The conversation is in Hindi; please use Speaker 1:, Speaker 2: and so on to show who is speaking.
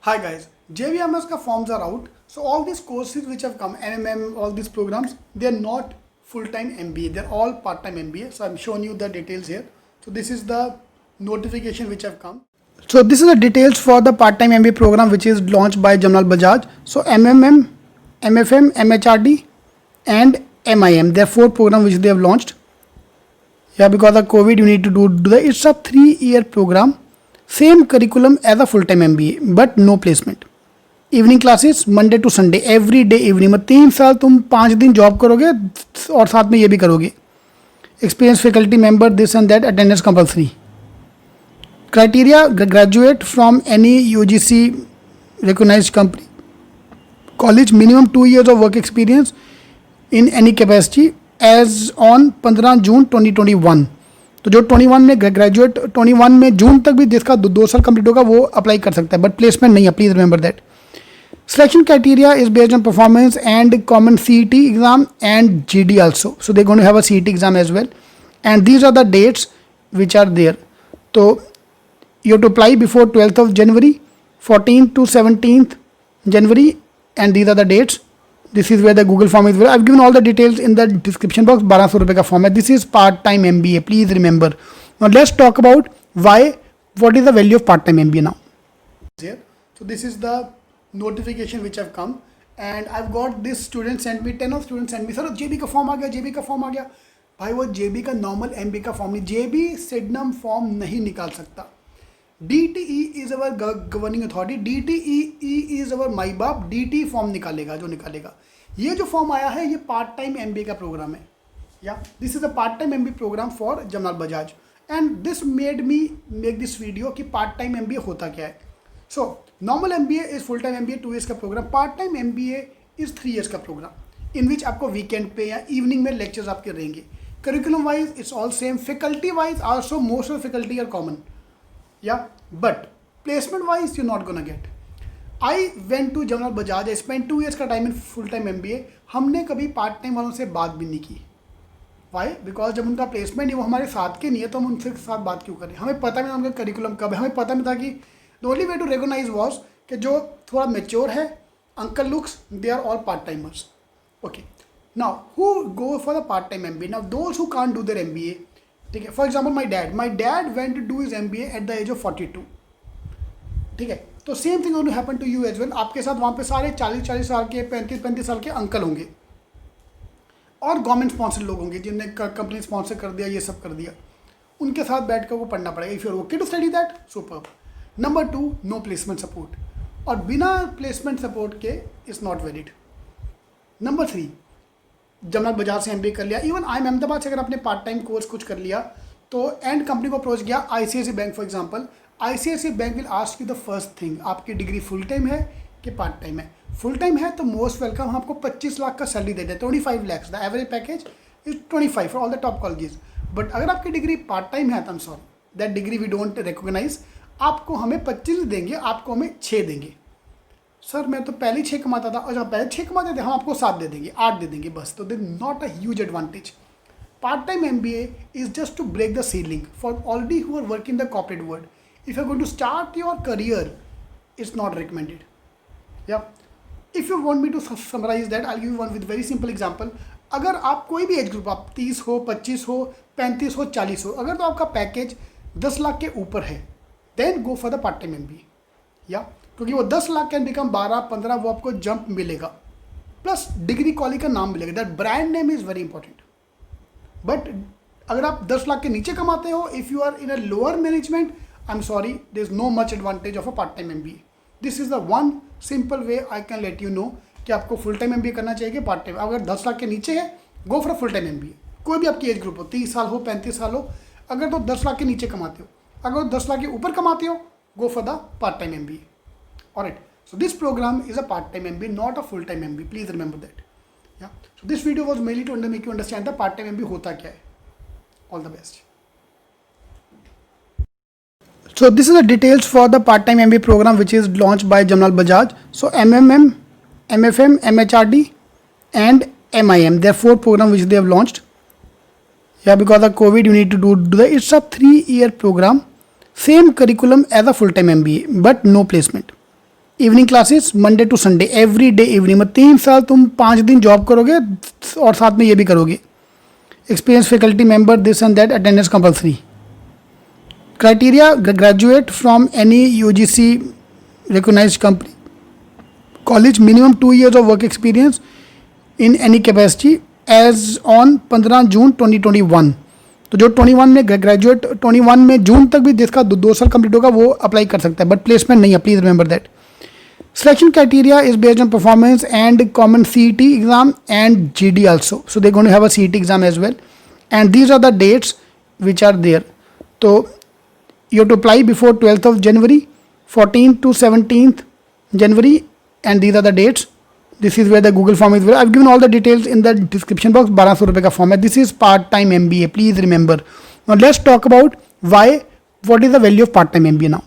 Speaker 1: Hi guys, JVMS ka forms are out. So all these courses which have come, MMM, all these programs, they are not full-time MBA. They're all part-time MBA. So I'm showing you the details here. So this is the notification which have come. So this is the details for the part-time MBA program which is launched by Jamal Bajaj. So MMM, MFM, MHRD and MIM. There are 4 programs which they have launched. Yeah, because of COVID you need to do the, it's a 3-year program. Same curriculum as a full-time MBA but no placement. Evening classes Monday to Sunday every day evening में 3 साल तुम 5 दिन जॉब करोगे और साथ में ये भी करोगे. Experience faculty member this and that attendance compulsory. Criteria graduate from any UGC recognised company college minimum 2 years of work experience in any capacity as on 15 June 2021. तो जो 21 में ग्रेजुएट 21 में जून तक भी जिसका 2 साल कंप्लीट होगा वो अप्लाई कर सकता है बट प्लेसमेंट नहीं है. Please remember that. Selection criteria is based on performance and common CET exam and GD also. So they're going to have a CET exam as well. And these are the dates which are there. So you have to apply before 12th of January, 14th to 17th January, and these are the dates. This is where the Google form is. I've given all the details in the description box. 1200 रुपए का form है. This is part-time MBA. Please remember. Now let's talk about what is the value of part-time MBA now. Here. So this is the notification which have come and I've got this student sent me 10 of students sent me sir JB का फॉर्म आ गया JB का फॉर्म आ गया. भाई वो JB का नॉर्मल MBA का फॉर्म नहीं. JB सिडनम फॉर्म नहीं निकाल सकता. DTE is our governing authority. DTE is our माई बाप. DTE फॉर्म निकालेगा जो निकालेगा. ये जो फॉर्म आया है ये पार्ट टाइम MBA का प्रोग्राम है. या this is a part time MBA programme for Jamal Bajaj and this made me make this video कि पार्ट टाइम MBA होता क्या है. So normal MBA is full time MBA 2 years का programme. Part time MBA is 3 years का प्रोग्राम इन विच आपको वीकेंड पे या इवनिंग में लेक्चर्स आपके रहेंगे. Curriculum wise it's all same. Faculty wise also most of faculty are common. Yeah but placement wise you not gonna get. I went to Jamal Bajaj. I spend 2 years का time in full time MBA. हमने कभी पार्ट टाइम वालों से बात भी नहीं की. वाई? बिकॉज जब उनका प्लेसमेंट नहीं वो हमारे साथ के नहीं है तो हम उनसे साथ बात क्यों करें. हमें पता नहीं था उनका करिकुलम कब है. हमें पता नहीं था कि the only way to recognize was कि जो थोड़ा मेच्योर है uncle looks they are all part timers. Okay now who go for the part time MBA. Now those who can't do their MBA. ठीक है. For example my dad went to do his MBA at the age of 42. ठीक है. तो same thing going to happen to you as well. आपके साथ वहाँ पे सारे 40 साल के 35 साल के अंकल होंगे और गवर्नमेंट स्पॉन्सर लोग होंगे जिनने कंपनी स्पॉन्सर कर दिया ये सब कर दिया. उनके साथ बैठ कर वो पढ़ना पड़ेगा. If you are okay to study that superb. Number 2 no placement support और बिना प्लेसमेंट सपोर्ट के is not valid. Number 3 Jamal Bajaj से MBA कर लिया. इवन आई अहमदाबाद से अगर आपने पार्ट टाइम कोर्स कुछ कर लिया तो एंड कंपनी को अप्रोच किया ICICI bank for example. ICICI bank will ask you the first thing आपकी डिग्री फुल टाइम है कि पार्ट टाइम है. फुल टाइम है तो मोस्ट वेलकम. हम आपको 25 लाख का सैलरी देते हैं. 25 lakhs the average package is 25 for all the top colleges. But अगर आपकी डिग्री पार्ट टाइम है तो I am sorry that degree we don't recognise. आपको हमें 25 देंगे आपको हमें 6 देंगे. सर मैं तो पहले 6 कमाता था. अच्छा पहले 6 कमाते थे हम आपको 7 दे देंगे 8 दे देंगे बस. तो they not a huge advantage. Part time MBA is just to break the ceiling for already who are working the corporate world. If you are going to start your career it's not recommended. Yeah if you want me to summarize that I give you one with very simple example. अगर आप कोई भी एज ग्रुप आप 30 हो 25 हो 35 हो 40 हो अगर तो आपका पैकेज 10 लाख के ऊपर है then go for the part time MBA. या क्योंकि वो 10 लाख कैन बिकम 12-15 वो आपको जंप मिलेगा प्लस डिग्री कॉलेज का नाम मिलेगा. That brand name is very important. But अगर आप 10 लाख के नीचे कमाते हो if you are in a lower management I am sorry there is no much advantage of a part time MBA. This is the one simple way I can let you know कि आपको फुल टाइम MBA करना चाहिए कि पार्ट टाइम. अगर 10 लाख के नीचे है go for full time MBA. कोई भी आपकी एज ग्रुप हो 30 साल हो 35 साल हो अगर तो 10 लाख के नीचे कमाते हो. अगर 10 लाख के ऊपर कमाते हो go for the part-time MBA. Alright, so this program is a part-time MBA, not a full-time MBA. Please remember that. Yeah. So this video was mainly to make you understand the part-time MBA होता क्या है. All the best. So this is the details for the part-time MBA program which is launched by Jamal Bajaj. So MMM, MFM, MHRD and MIM. There are 4 programs which they have launched. Yeah, because of COVID you need to do the, it's a 3-year program. Same curriculum as a full-time MBA but no placement. Evening classes Monday to Sunday, every day evening में 3 साल तुम 5 दिन जॉब करोगे और साथ में ये भी करोगे. Experience faculty member, this and that, attendance compulsory. Criteria, graduate from any UGC recognized company, college, minimum 2 years of work experience in any capacity as on 15 June 2021. तो जो 21 में ग्रेजुएट 21 में जून तक भी जिसका 2 साल कंप्लीट होगा वो अप्लाई कर सकता है, बट प्लेसमेंट नहीं है, please remember that. Selection criteria is based on performance and common CET exam and GD also. So they're going to have a CET exam as well. And these are the dates which are there. So you have to apply before 12th of January, 14th to 17th January, and these are the dates. This is where the Google form is. I've given all the details in the description box. 1200 रुपए का फॉर्म है. This is part-time MBA. Please remember. Now let's talk about what is the value of part-time MBA now.